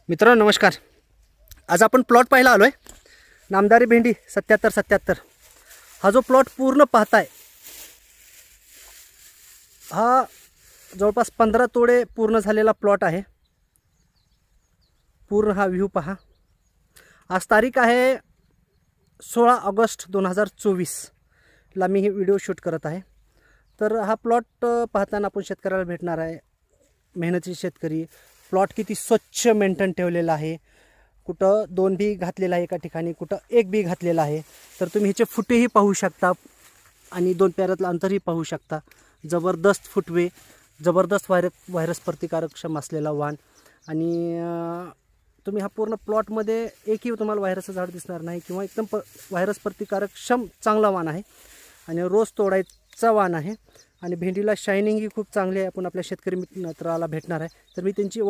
मित्रांनो नमस्कार. आज आपण प्लॉट पाहायला आलो आहे. नामदारी भेंडी 7777. हा जो प्लॉट पूर्ण पाहताय हा जवळपास 15 तोडे पूर्ण झालेला प्लॉट आहे. पूर्ण हा व्ह्यू पहा. आज तारीख आहे 16 ऑगस्ट 2024 ला मी हे व्हिडिओ शूट करत आहे. तर हा प्लॉट पाहताना आपण शेतकऱ्याला भेटणार आहे. मेहनती शेतकरी. प्लॉट किती स्वच्छ मेंटेन ठेवलेला आहे. कुठं 2 बी घातलेला आहे एका ठिकाणी, कुठं 1 बी घातलेला आहे. तर तुम्ही ह्याचे फुटेही पाहू शकता आणि 2 पेरातलं अंतरही पाहू शकता. जबरदस्त फुटवे, जबरदस्त व्हायरस प्रतिकारक्षम असलेला वाण. आणि तुम्ही हा पूर्ण प्लॉटमध्ये एकही तुम्हाला व्हायरसचं झाड दिसणार नाही किंवा एकदम व्हायरस प्रतिकारक्षम चांगला वाण आहे आणि रोज तोडायचा वाण आहे. आणि भेंडीला शायनिंगही खूप चांगली आहे. आपण आपल्या शेतकरी मित्राला भेटणार आहे. तर मी त्यांची